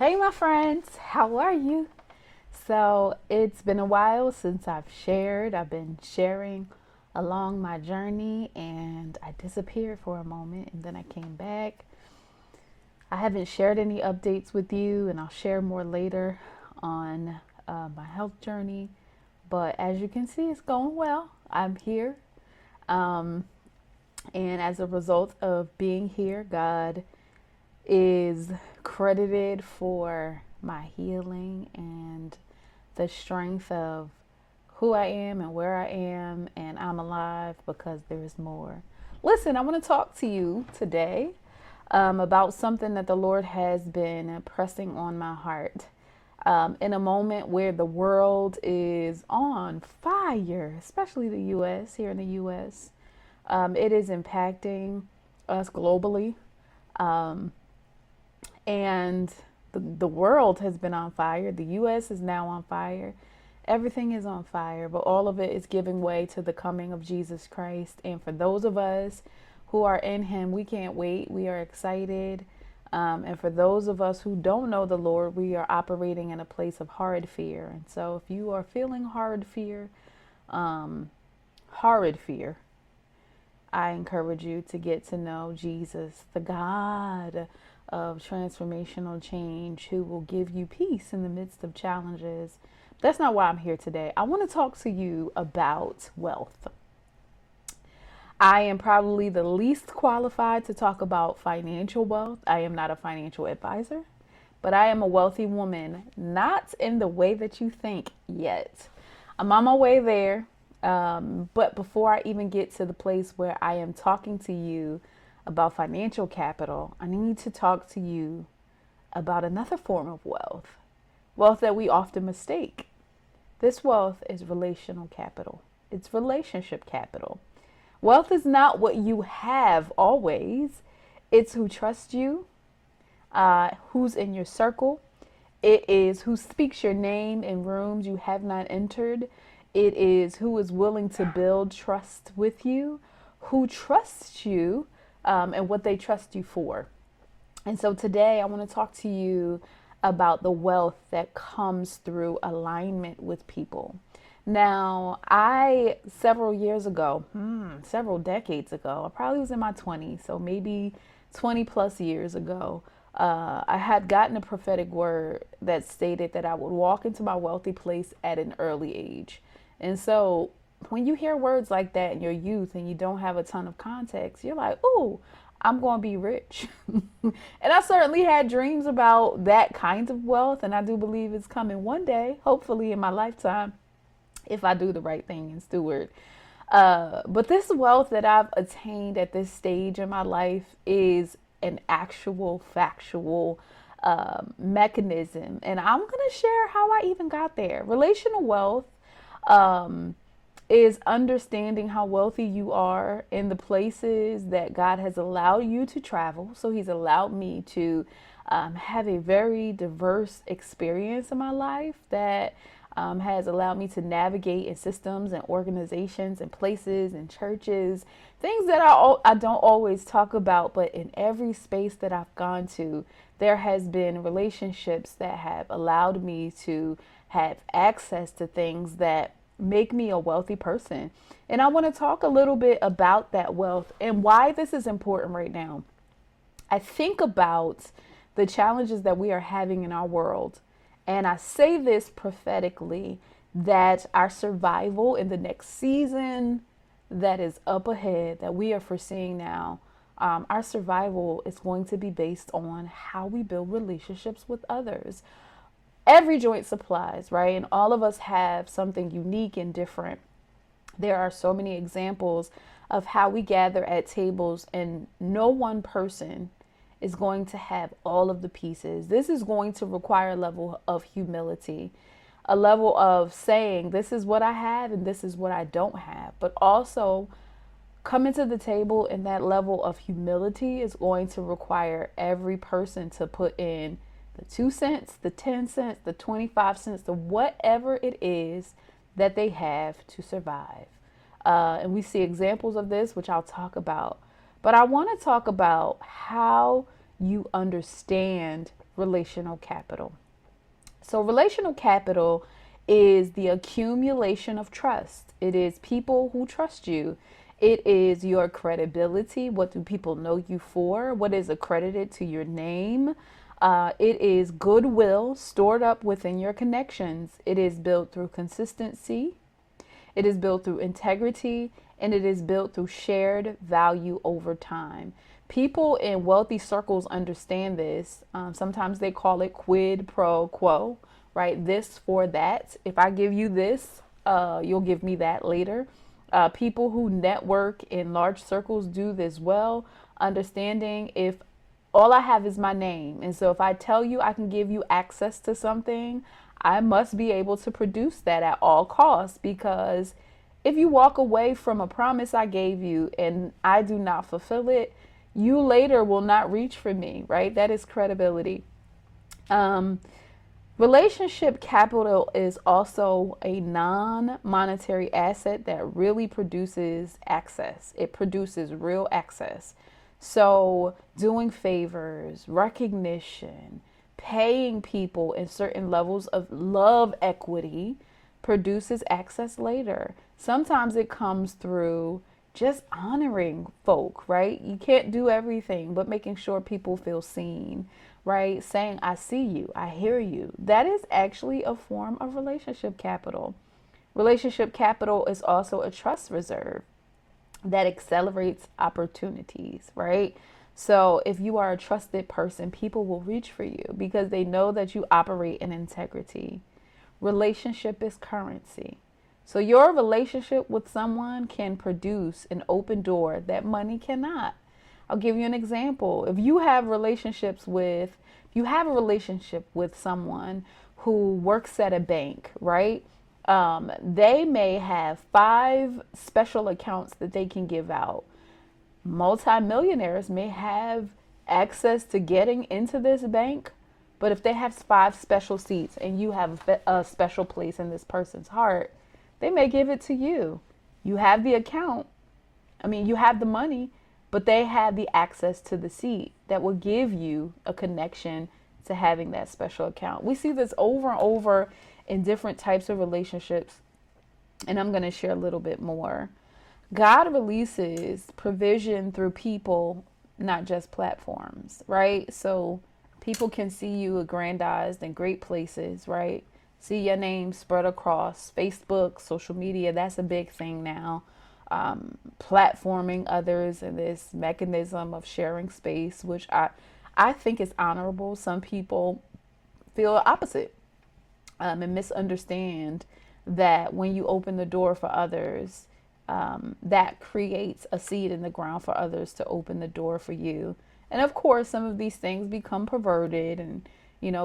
Hey, my friends, how are you? So, it's been a while since I've shared. I've been sharing along my journey and I disappeared for a moment and then I came back. I haven't shared any updates with you, and I'll share more later on my health journey. But as you can see, it's going well. I'm here. Um, and as a result of being here, God is credited for my healing and the strength of who I am and where I am, and I'm alive because there is more. Listen, I want to talk to you today about something that the Lord has been pressing on my heart. In a moment where the world is on fire, especially the U.S., here in the U.S., it is impacting us globally. Um, and the world has been on fire. The U.S. is now on fire. Everything is on fire, but all of it is giving way to the coming of Jesus Christ. And for those of us who are in Him, we can't wait. We are excited. And for those of us who don't know the Lord, we are operating in a place of horrid fear. And so if you are feeling horrid fear, I encourage you to get to know Jesus, the God of transformational change, who will give you peace in the midst of challenges. That's not why I'm here today. I want to talk to you about wealth. I am probably the least qualified to talk about financial wealth. I am not a financial advisor, but I am a wealthy woman, not in the way that you think yet. I'm on my way there. But before I even get to the place where I am talking to you about financial capital, I need to talk to you about another form of wealth that we often mistake. This wealth is relational capital, it's relationship capital. Wealth is not what you have always, it's who trusts you, who's in your circle. It is who speaks your name in rooms you have not entered. It is who is willing to build trust with you, who trusts you, and what they trust you for. And so today I want to talk to you about the wealth that comes through alignment with people. Now, several years ago, several decades ago, I probably was in my 20s, so maybe 20 plus years ago, I had gotten a prophetic word that stated that I would walk into my wealthy place at an early age. And so when you hear words like that in your youth and you don't have a ton of context, you're like, "Ooh, I'm going to be rich." And I certainly had dreams about that kind of wealth. And I do believe it's coming one day, hopefully in my lifetime, if I do the right thing and steward. But this wealth that I've attained at this stage in my life is an actual factual mechanism. And I'm going to share how I even got there. Relational wealth is understanding how wealthy you are in the places that God has allowed you to travel. So He's allowed me to have a very diverse experience in my life that has allowed me to navigate in systems and organizations and places and churches, things that I don't always talk about, but in every space that I've gone to, there has been relationships that have allowed me to have access to things that make me a wealthy person. And I want to talk a little bit about that wealth and why this is important right now. I think about the challenges that we are having in our world, and I say this prophetically that our survival in the next season that is up ahead, that we are foreseeing now, our survival is going to be based on how we build relationships with others. Every joint supplies, right? And all of us have something unique and different. There are so many examples of how we gather at tables, and no one person is going to have all of the pieces. This is going to require a level of humility, a level of saying, this is what I have and this is what I don't have. But also, coming to the table in that level of humility is going to require every person to put in the 2 cents, the 10 cents, the 25 cents, the whatever it is that they have to survive. And we see examples of this, which I'll talk about. But I want to talk about how you understand relational capital. So, relational capital is the accumulation of trust. It is people who trust you. It is your credibility. What do people know you for? What is accredited to your name? It is goodwill stored up within your connections. It is built through consistency. It is built through integrity, and it is built through shared value over time. People in wealthy circles understand this. Sometimes they call it quid pro quo, right? This for that. If I give you this, you'll give me that later. People who network in large circles do this well, understanding if all I have is my name. And so if I tell you I can give you access to something, I must be able to produce that at all costs, because if you walk away from a promise I gave you and I do not fulfill it, you later will not reach for me, right? That is credibility. Um, Relationship capital is also a non monetary asset that really produces access. It produces real access. So, doing favors, recognition, paying people in certain levels of love equity produces access later. Sometimes it comes through just honoring folk, right? You can't do everything, but making sure people feel seen, right? Saying, I see you, I hear you. That is actually a form of relationship capital. Relationship capital is also a trust reserve that accelerates opportunities, right? So if you are a trusted person, people will reach for you because they know that you operate in integrity. Relationship is currency. So your relationship with someone can produce an open door that money cannot. I'll give you an example. If you have a relationship with someone who works at a bank, right? They may have 5 special accounts that they can give out. Multimillionaires may have access to getting into this bank, but if they have 5 special seats and you have a special place in this person's heart, they may give it to you. You have the account. You have the money, but they have the access to the seat that will give you a connection to having that special account. We see this over and over in different types of relationships, and I'm going to share a little bit more. God releases provision through people, not just platforms, right? So people can see you aggrandized in great places, right? See your name spread across Facebook, social media. That's a big thing now. Platforming others in this mechanism of sharing space, which I think is honorable. Some people feel opposite, and misunderstand that when you open the door for others, that creates a seed in the ground for others to open the door for you. And of course, some of these things become perverted, and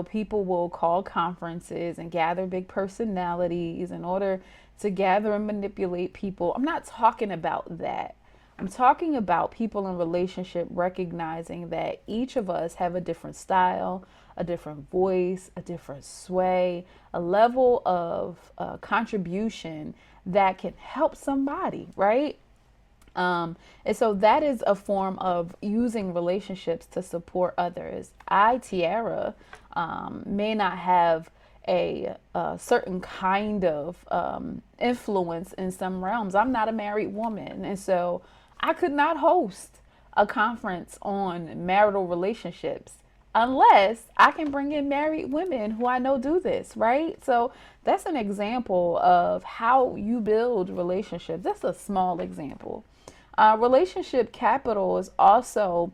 people will call conferences and gather big personalities in order to gather and manipulate people. I'm not talking about that. I'm talking about people in relationship recognizing that each of us have a different style, a different voice, a different sway, a level of contribution that can help somebody, right? And so that is a form of using relationships to support others. Tiara, may not have a certain kind of influence in some realms. I'm not a married woman, and so I could not host a conference on marital relationships unless I can bring in married women who I know do this, right? So that's an example of how you build relationships. That's a small example. Relationship capital is also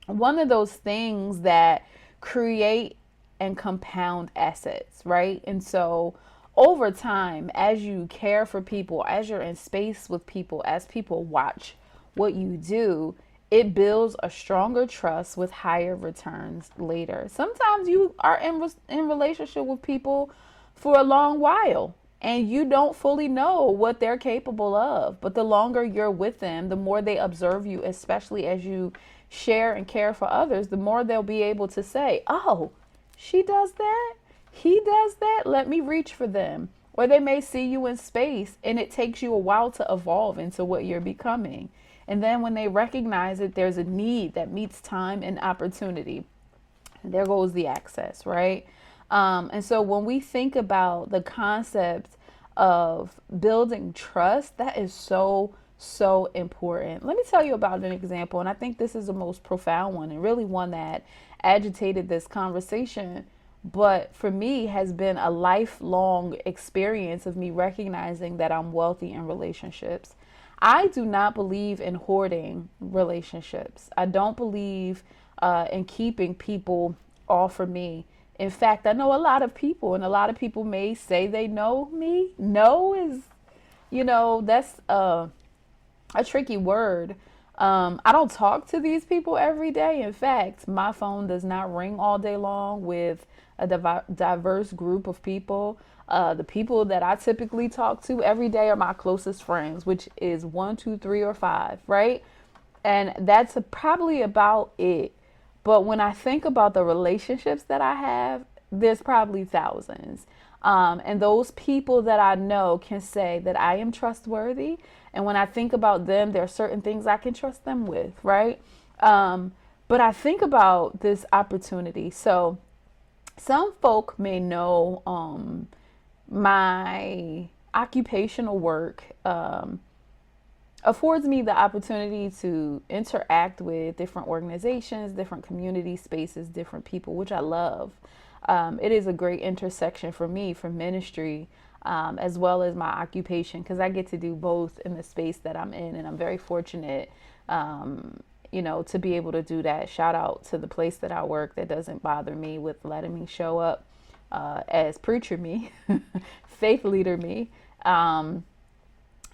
one of those things that create and compound assets, right? And so over time, as you care for people, as you're in space with people, as people watch what you do, it builds a stronger trust with higher returns later. Sometimes you are in relationship with people for a long while and you don't fully know what they're capable of. But the longer you're with them, the more they observe you, especially as you share and care for others, the more they'll be able to say, oh, she does that, he does that, let me reach for them. Or they may see you in space and it takes you a while to evolve into what you're becoming. And then when they recognize that there's a need that meets time and opportunity, There goes the access, right? And so when we think about the concept of building trust, that is so, so important. Let me tell you about an example, and I think this is the most profound one and really one that agitated this conversation. But for me, has been a lifelong experience of me recognizing that I'm wealthy in relationships. I do not believe in hoarding relationships. I don't believe in keeping people all for me. In fact, I know a lot of people, and a lot of people may say they know me. Know is, that's a tricky word. I don't talk to these people every day. In fact, my phone does not ring all day long with a diverse group of people. The people that I typically talk to every day are my closest friends, which is one, two, three, or five, right? And that's probably about it. But when I think about the relationships that I have, there's probably thousands. And those people that I know can say that I am trustworthy. And when I think about them, there are certain things I can trust them with, right? But I think about this opportunity. So some folk may know my occupational work affords me the opportunity to interact with different organizations, different community spaces, different people, which I love. It is a great intersection for me for ministry as well as my occupation because I get to do both in the space that I'm in, and I'm very fortunate, to be able to do that. Shout out to the place that I work that doesn't bother me with letting me show up as preacher me, faith leader me.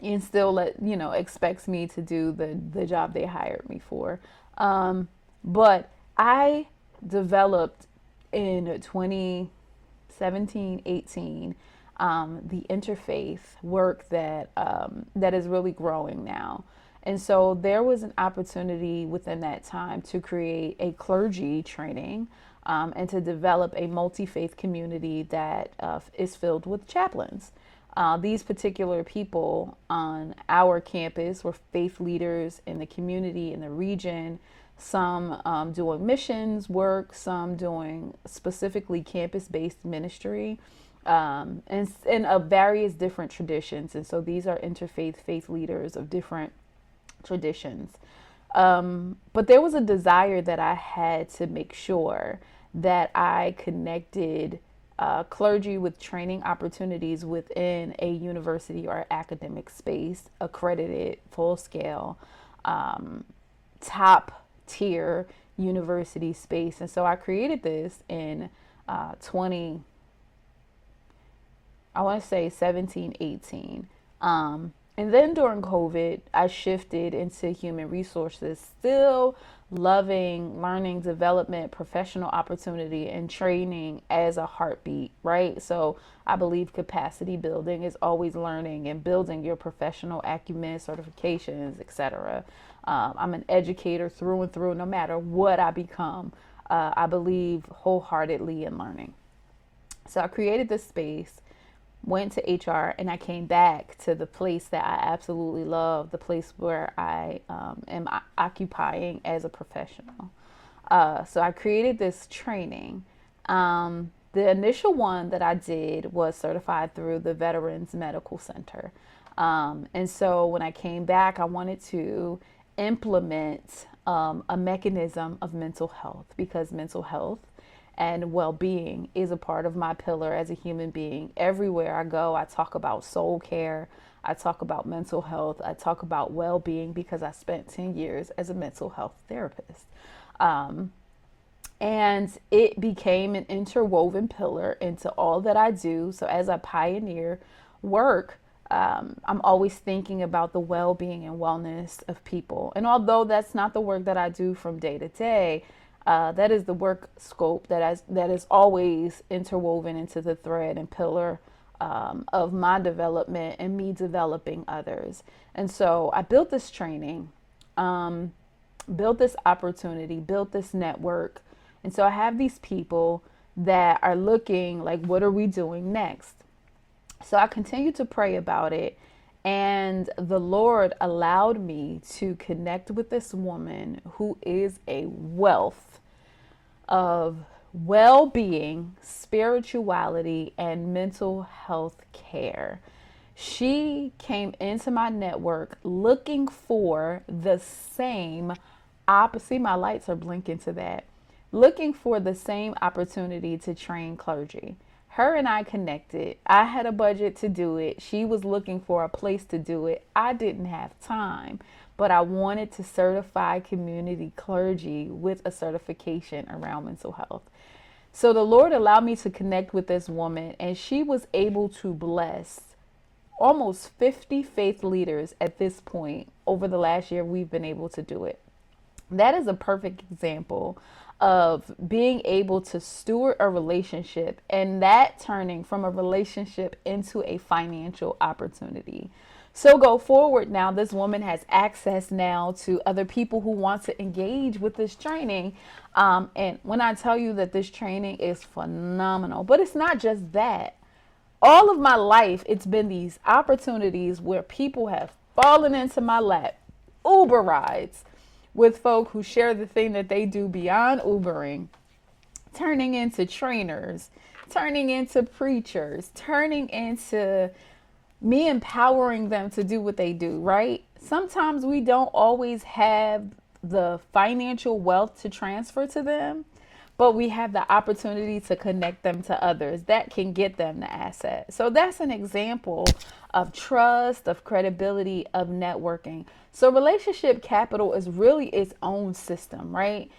And still expects me to do the job they hired me for. But I developed in 2017, 18 the interfaith work that is really growing now. And so there was an opportunity within that time to create a clergy training and to develop a multi-faith community that is filled with chaplains. These particular people on our campus were faith leaders in the community, in the region, some doing missions work, some doing specifically campus-based ministry, and of various different traditions. And so these are interfaith faith leaders of different traditions. But there was a desire that I had to make sure that I connected clergy with training opportunities within a university or academic space, accredited, full scale, top tier university space. And so I created this in 20, I want to say 17, 18. And then during COVID, I shifted into human resources, still loving learning, development, professional opportunity, and training as a heartbeat, right? So I believe capacity building is always learning and building your professional acumen, certifications, etc. I'm an educator through and through, no matter what I become. I believe wholeheartedly in learning. So I created this space, went to HR, and I came back to the place that I absolutely love, the place where I am occupying as a professional. So I created this training. The initial one that I did was certified through the Veterans Medical Center. And so when I came back, I wanted to implement a mechanism of mental health, because mental health and well-being is a part of my pillar as a human being. Everywhere I go, I talk about soul care, I talk about mental health, I talk about well-being, because I spent 10 years as a mental health therapist. And it became an interwoven pillar into all that I do. So as I pioneer work, I'm always thinking about the well-being and wellness of people. And although that's not the work that I do from day to day, that is the work scope that is always interwoven into the thread and pillar of my development and me developing others. And so I built this training, built this opportunity, built this network. And so I have these people that are looking like, what are we doing next? So I continued to pray about it. And the Lord allowed me to connect with this woman who is a wealth of well-being, spirituality, and mental health care. She came into my network looking for the same opposite. My lights are blinking to that. Looking for the same opportunity to train clergy. Her and I connected. I had a budget to do it. She was looking for a place to do it. I didn't have time, but I wanted to certify community clergy with a certification around mental health. So the Lord allowed me to connect with this woman, and she was able to bless almost 50 faith leaders at this point. Over the last year, we've been able to do it. That is a perfect example of being able to steward a relationship and that turning from a relationship into a financial opportunity. So go forward now, this woman has access now to other people who want to engage with this training. And when I tell you that this training is phenomenal, but it's not just that. All of my life, it's been these opportunities where people have fallen into my lap, Uber rides with folk who share the thing that they do beyond Ubering, turning into trainers, turning into preachers, turning into me empowering them to do what they do, right? Sometimes we don't always have the financial wealth to transfer to them, but we have the opportunity to connect them to others that can get them the asset. So that's an example of trust, of credibility, of networking. So relationship capital is really its own system, right?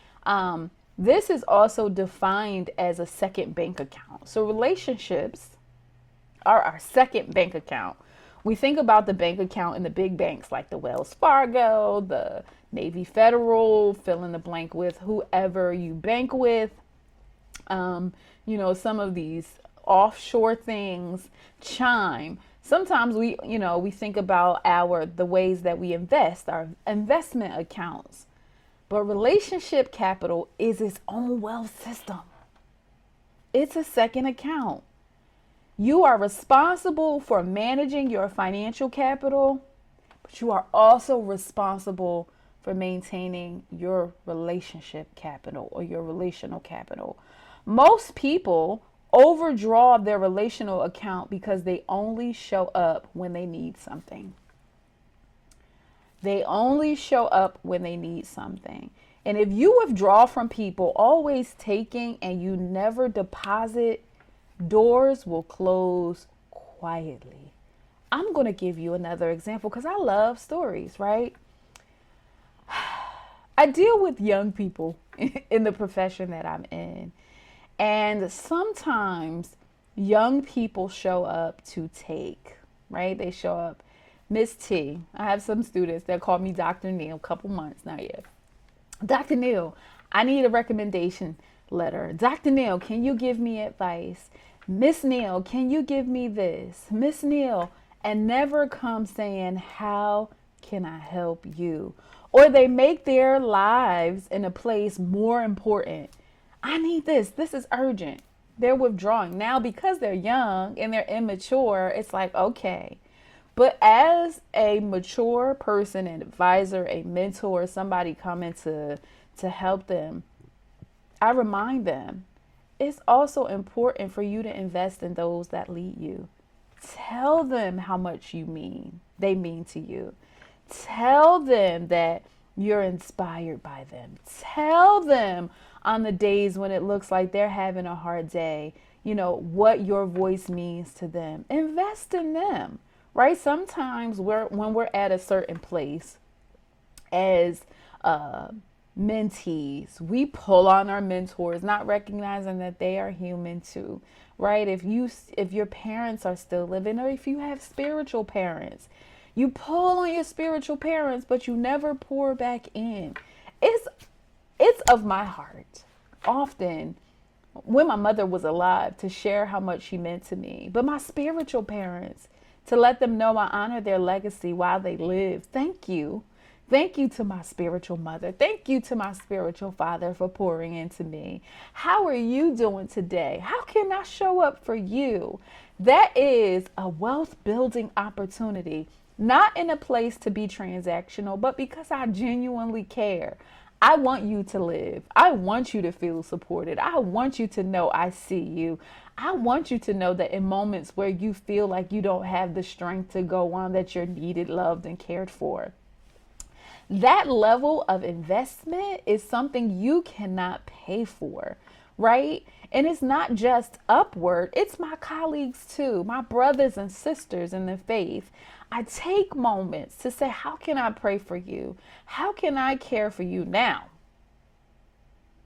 This is also defined as a second bank account. So relationships are our second bank account. We think about the bank account in the big banks like the Wells Fargo, the Navy Federal, fill in the blank with whoever you bank with. Some of these offshore things, Chime. Sometimes we think about the ways that we invest, our investment accounts. But relationship capital is its own wealth system. It's a second account. You are responsible for managing your financial capital, but you are also responsible for maintaining your relationship capital or your relational capital. Most people overdraw their relational account because they only show up when they need something. They only show up when they need something. And if you withdraw from people, always taking, and you never deposit, doors will close quietly. I'm going to give you another example because I love stories, right? I deal with young people in the profession that I'm in. And sometimes young people show up to take, right? They show up. Miss T, I have some students that call me Dr. Neil, a couple months, not yet. Dr. Neil, I need a recommendation letter. Dr. Neil, can you give me advice? Miss Neil, can you give me this? Miss Neil, and never come saying, how can I help you? Or they make their lives in a place more important. I need this. This is urgent. They're withdrawing. Now, because they're young and they're immature, it's like, okay. But as a mature person, an advisor, a mentor, somebody coming to help them, I remind them, it's also important for you to invest in those that lead you. Tell them how much they mean to you. Tell them that you're inspired by them. Tell them on the days when it looks like they're having a hard day, what your voice means to them. Invest in them, right? Sometimes when we're at a certain place as mentees, we pull on our mentors, not recognizing that they are human too, right? If your parents are still living, or if you have spiritual parents, you pull on your spiritual parents, but you never pour back in. It's of my heart often when my mother was alive to share how much she meant to me, but my spiritual parents, to let them know I honor their legacy while they live. Thank you. Thank you to my spiritual mother. Thank you to my spiritual father for pouring into me. How are you doing today? How can I show up for you? That is a wealth building opportunity, not in a place to be transactional, but because I genuinely care. I want you to live. I want you to feel supported. I want you to know I see you. I want you to know that in moments where you feel like you don't have the strength to go on, that you're needed, loved, and cared for. That level of investment is something you cannot pay for, right? And it's not just upward, it's my colleagues too, my brothers and sisters in the faith. I take moments to say, how can I pray for you? How can I care for you now?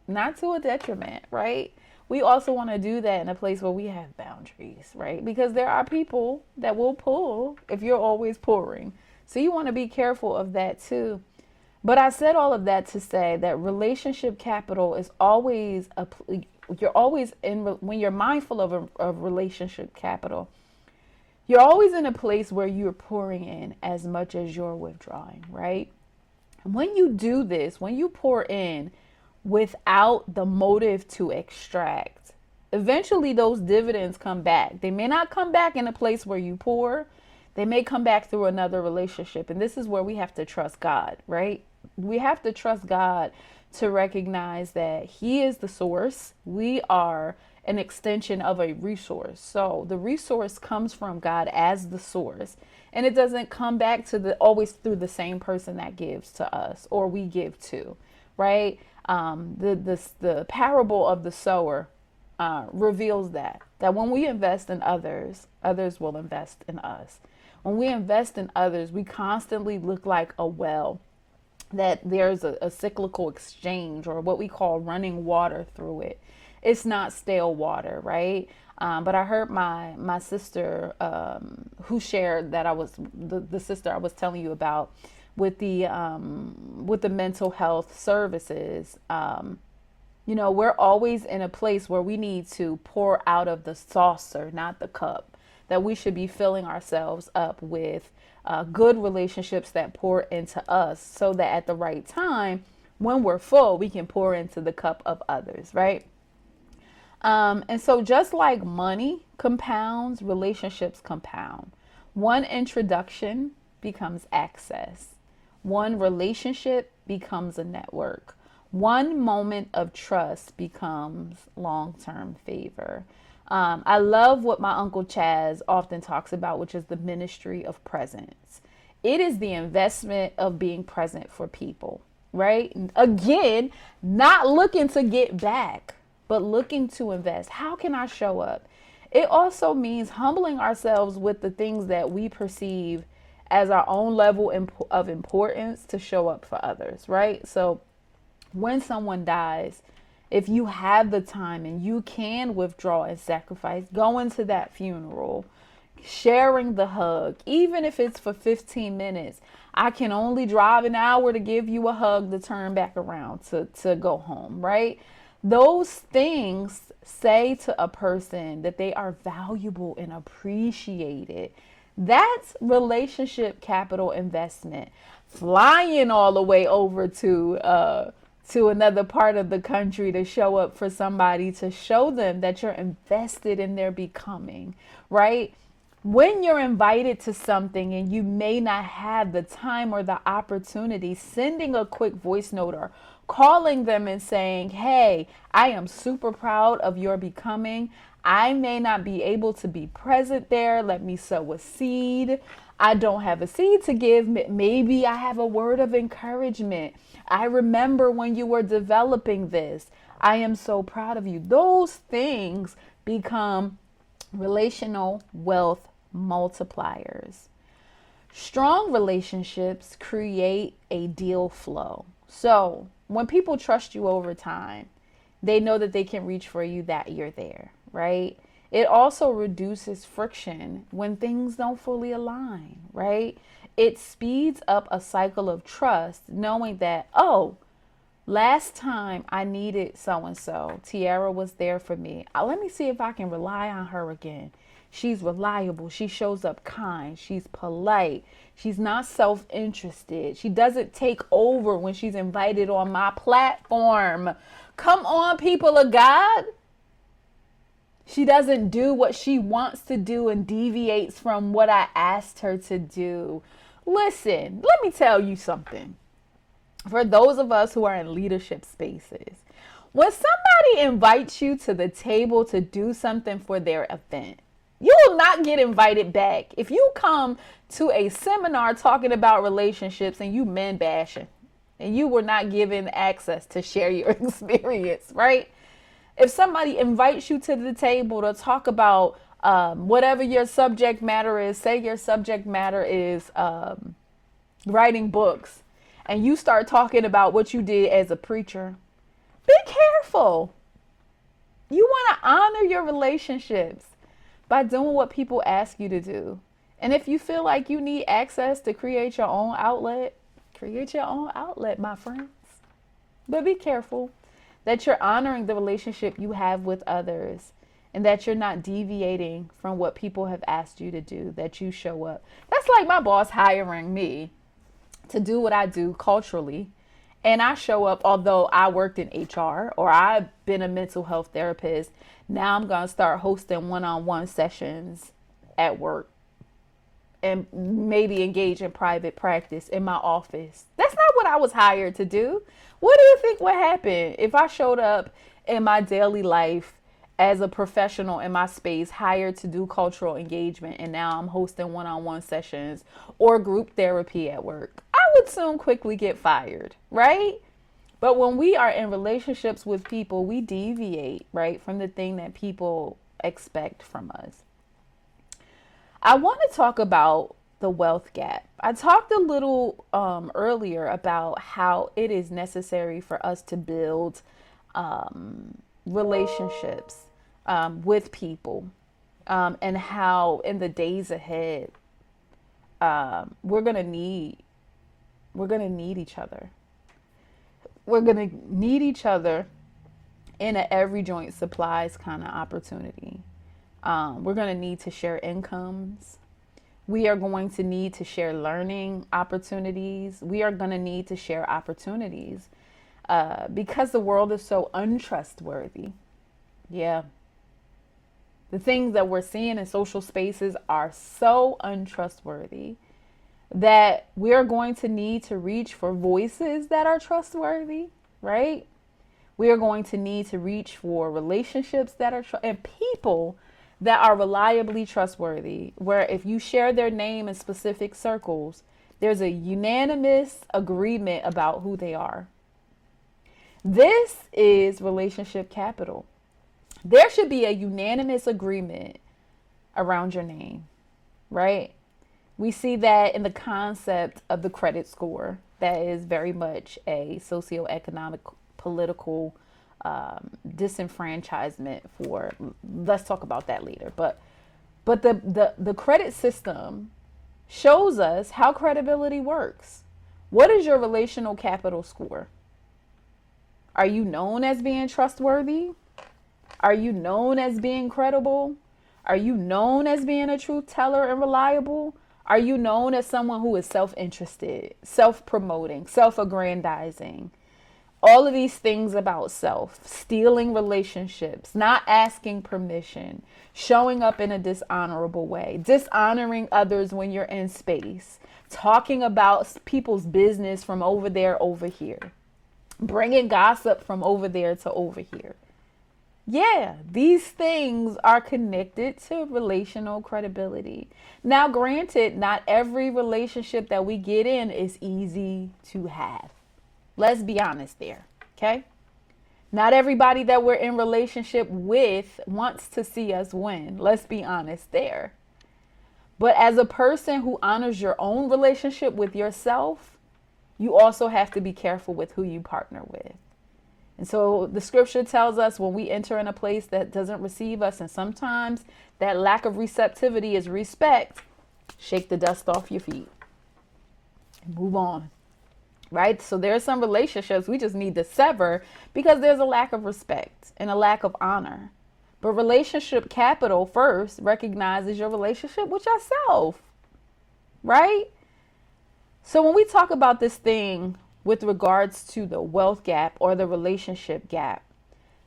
Not to a detriment, right? We also want to do that in a place where we have boundaries, right? Because there are people that will pull if you're always pouring. So you want to be careful of that too. But I said all of that to say that relationship capital is always you're always in, when you're mindful of relationship capital, you're always in a place where you're pouring in as much as you're withdrawing, right? And when you do this, when you pour in without the motive to extract, eventually those dividends come back. They may not come back in a place where you pour. They may come back through another relationship. And this is where we have to trust God, right? We have to trust God to recognize that He is the source. We are an extension of a resource. So the resource comes from God as the source. And it doesn't come back to always through the same person that gives to us or we give to, right? The parable of the sower reveals that when we invest in others, others will invest in us. When we invest in others, we constantly look like a well, that there's a cyclical exchange, or what we call running water through it. It's not stale water, right? But I heard my sister who shared that I was the sister I was telling you about with the mental health services. We're always in a place where we need to pour out of the saucer, not the cup. That we should be filling ourselves up with good relationships that pour into us, so that at the right time, when we're full, we can pour into the cup of others, right? And so just like money compounds, relationships compound. One introduction becomes access. One relationship becomes a network. One moment of trust becomes long-term favor. I love what my Uncle Chaz often talks about, which is the ministry of presence. It is the investment of being present for people, right? Again, not looking to get back, but looking to invest. How can I show up? It also means humbling ourselves with the things that we perceive as our own level of importance to show up for others, right? So when someone dies, if you have the time and you can withdraw and sacrifice, going to that funeral, sharing the hug, even if it's for 15 minutes. I can only drive an hour to give you a hug to turn back around to go home, right? Those things say to a person that they are valuable and appreciated. That's relationship capital investment. Flying all the way over to another part of the country to show up for somebody, to show them that you're invested in their becoming, right? When you're invited to something and you may not have the time or the opportunity, sending a quick voice note or calling them and saying, hey, I am super proud of your becoming. I may not be able to be present there. Let me sow a seed. I don't have a seed to give. Maybe I have a word of encouragement. I remember when you were developing this. I am so proud of you. Those things become relational wealth multipliers. Strong relationships create a deal flow. So when people trust you over time, they know that they can reach for you, that you're there, right? It also reduces friction when things don't fully align, right? It speeds up a cycle of trust, knowing that, oh, last time I needed so-and-so, Tiara was there for me. Let me see if I can rely on her again. She's reliable. She shows up kind. She's polite. She's not self-interested. She doesn't take over when she's invited on my platform. Come on, people of God. She doesn't do what she wants to do and deviates from what I asked her to do. Listen, let me tell you something. For those of us who are in leadership spaces, when somebody invites you to the table to do something for their event, you will not get invited back. If you come to a seminar talking about relationships and you men bashing and you were not given access to share your experience, right? If somebody invites you to the table to talk about whatever your subject matter is, say your subject matter is writing books, and you start talking about what you did as a preacher, be careful. You want to honor your relationships by doing what people ask you to do. And if you feel like you need access to create your own outlet, create your own outlet, my friends. But be careful that you're honoring the relationship you have with others and that you're not deviating from what people have asked you to do, that you show up. That's like my boss hiring me to do what I do culturally. And I show up, although I worked in HR or I've been a mental health therapist. Now I'm going to start hosting one-on-one sessions at work and maybe engage in private practice in my office. That's not what I was hired to do. What do you think would happen if I showed up in my daily life as a professional in my space, hired to do cultural engagement, and now I'm hosting one-on-one sessions or group therapy at work? I would soon quickly get fired, right? But when we are in relationships with people, we deviate, right, from the thing that people expect from us. I want to talk about the wealth gap. I talked a little earlier about how it is necessary for us to build relationships with people, and how in the days ahead we're gonna need each other. We're gonna need each other in an every joint supplies kind of opportunity. We're going to need to share incomes. We are going to need to share learning opportunities. We are going to need to share opportunities because the world is so untrustworthy. Yeah. The things that we're seeing in social spaces are so untrustworthy that we're going to need to reach for voices that are trustworthy, right? We are going to need to reach for relationships that are and people that are reliably trustworthy, where if you share their name in specific circles, there's a unanimous agreement about who they are. This is relationship capital. There should be a unanimous agreement around your name, right? We see that in the concept of the credit score. That is very much a socioeconomic, political disenfranchisement for, let's talk about that later. But the credit system shows us how credibility works. What is your relational capital score? Are you known as being trustworthy? Are you known as being credible? Are you known as being a truth teller and reliable? Are you known as someone who is self-interested, self-promoting, self-aggrandizing? All of these things about self, stealing relationships, not asking permission, showing up in a dishonorable way, dishonoring others when you're in space, talking about people's business from over there, over here, bringing gossip from over there to over here. Yeah, these things are connected to relational credibility. Now, granted, not every relationship that we get in is easy to have. Let's be honest there, okay? Not everybody that we're in relationship with wants to see us win. Let's be honest there. But as a person who honors your own relationship with yourself, you also have to be careful with who you partner with. And so the scripture tells us when we enter in a place that doesn't receive us, and sometimes that lack of receptivity is respect, shake the dust off your feet and move on. Right? So there are some relationships we just need to sever because there's a lack of respect and a lack of honor. But relationship capital first recognizes your relationship with yourself. Right? So when we talk about this thing with regards to the wealth gap or the relationship gap,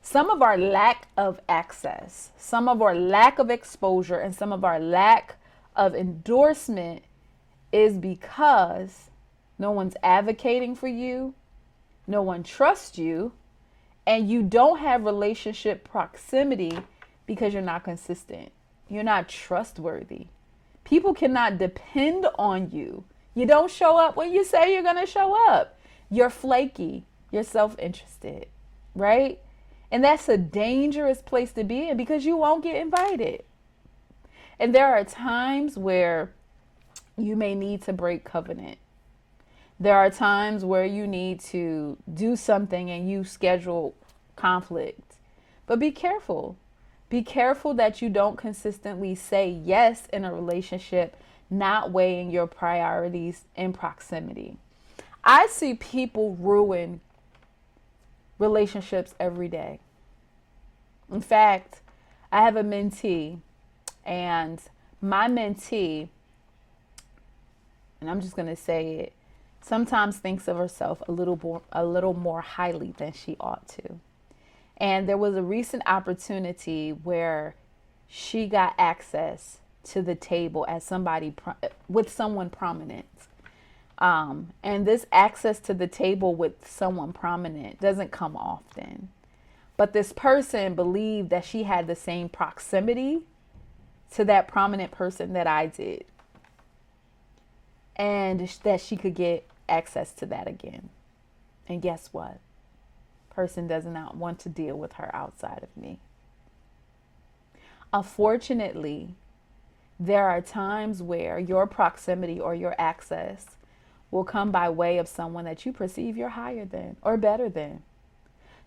some of our lack of access, some of our lack of exposure, and some of our lack of endorsement is because no one's advocating for you. No one trusts you, and you don't have relationship proximity because you're not consistent. You're not trustworthy. People cannot depend on you. You don't show up when you say you're going to show up. You're flaky. You're self-interested, right? And that's a dangerous place to be in because you won't get invited. And there are times where you may need to break covenant. There are times where you need to do something and you schedule conflict. But be careful. Be careful that you don't consistently say yes in a relationship, not weighing your priorities in proximity. I see people ruin relationships every day. In fact, I have a mentee, and my mentee, and I'm just going to say it, sometimes thinks of herself a little more highly than she ought to. And there was a recent opportunity where she got access to the table as with someone prominent. And this access to the table with someone prominent doesn't come often. But this person believed that she had the same proximity to that prominent person that I did, and that she could get access to that again. And guess what? Person does not want to deal with her outside of me. Unfortunately, there are times where your proximity or your access will come by way of someone that you perceive you're higher than or better than.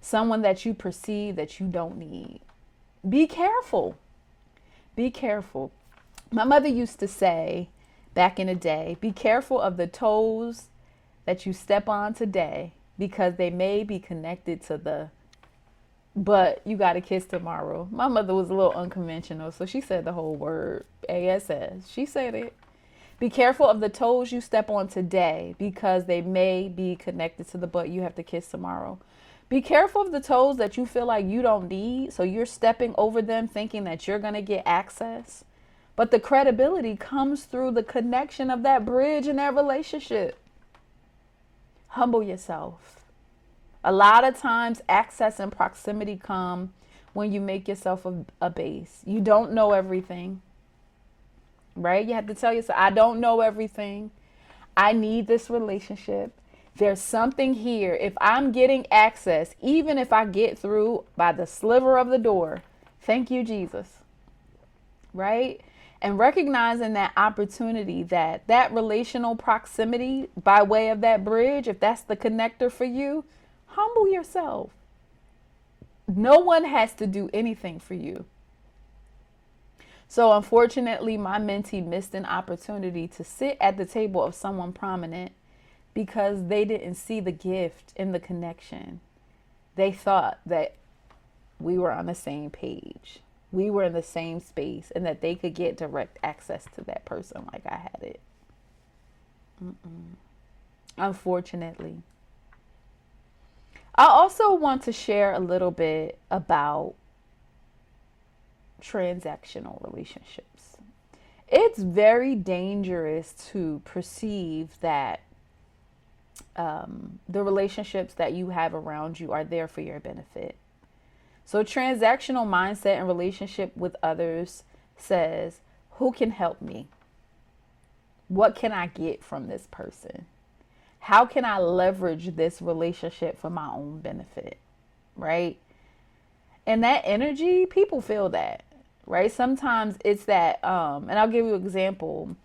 Someone that you perceive that you don't need. Be careful. Be careful. My mother used to say back in the day, be careful of the toes that you step on today because they may be connected to the but you got to kiss tomorrow. My mother was a little unconventional, so she said the whole word, ASS. She said it. Be careful of the toes you step on today because they may be connected to the butt you have to kiss tomorrow. Be careful of the toes that you feel like you don't need, so you're stepping over them thinking that you're going to get access. But the credibility comes through the connection of that bridge in that relationship. Humble yourself. A lot of times access and proximity come when you make yourself a base. You don't know everything, right? You have to tell yourself, I don't know everything. I need this relationship. There's something here. If I'm getting access, even if I get through by the sliver of the door, thank you, Jesus, right? And recognizing that opportunity, that relational proximity by way of that bridge, if that's the connector for you, humble yourself. No one has to do anything for you. So unfortunately, my mentee missed an opportunity to sit at the table of someone prominent because they didn't see the gift in the connection. They thought that we were on the same page. We were in the same space and that they could get direct access to that person like I had it. Unfortunately. I also want to share a little bit about transactional relationships. It's very dangerous to perceive that the relationships that you have around you are there for your benefit. So transactional mindset and relationship with others says, who can help me? What can I get from this person? How can I leverage this relationship for my own benefit? Right? And that energy, people feel that, right? Sometimes it's that, and I'll give you an example.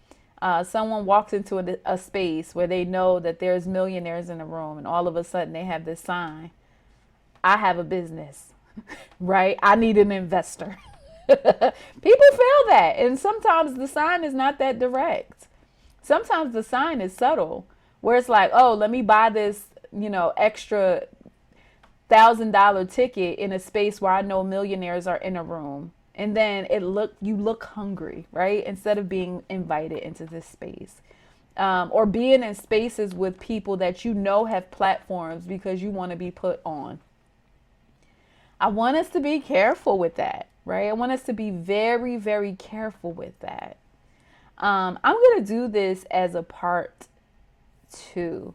Someone walks into a space where they know that there's millionaires in the room, and all of a sudden they have this sign, I have a business, right? I need an investor. People feel that. And sometimes the sign is not that direct. Sometimes the sign is subtle, where it's like, oh, let me buy this, extra $1,000 ticket in a space where I know millionaires are in a room. And then you look hungry, right? Instead of being invited into this space. Or being in spaces with people that have platforms because you want to be put on. I want us to be careful with that, right? I want us to be very, very careful with that. I'm going to do this as a part 2.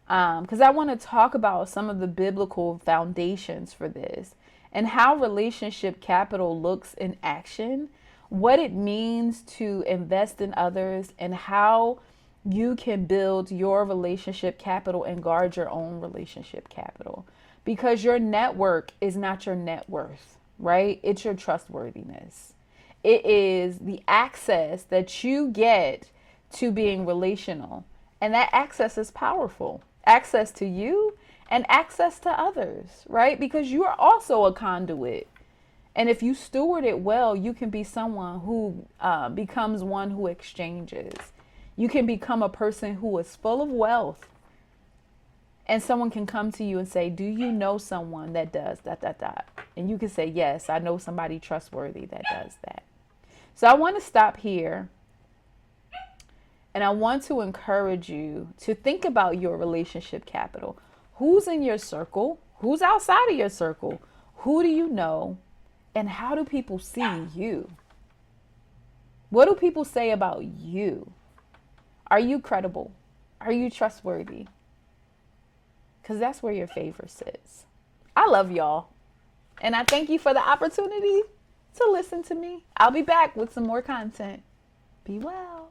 Because I want to talk about some of the biblical foundations for this and how relationship capital looks in action, what it means to invest in others, and how you can build your relationship capital and guard your own relationship capital. Because your network is not your net worth, right? It's your trustworthiness. It is the access that you get to being relational. And that access is powerful. Access to you and access to others, right? Because you are also a conduit. And if you steward it well, you can be someone who becomes one who exchanges. You can become a person who is full of wealth. And someone can come to you and say, do you know someone that does that, that, that? And you can say, yes, I know somebody trustworthy that does that. So I want to stop here. And I want to encourage you to think about your relationship capital. Who's in your circle? Who's outside of your circle? Who do you know? And how do people see you? What do people say about you? Are you credible? Are you trustworthy? Because that's where your favor sits. I love y'all. And I thank you for the opportunity to listen to me. I'll be back with some more content. Be well.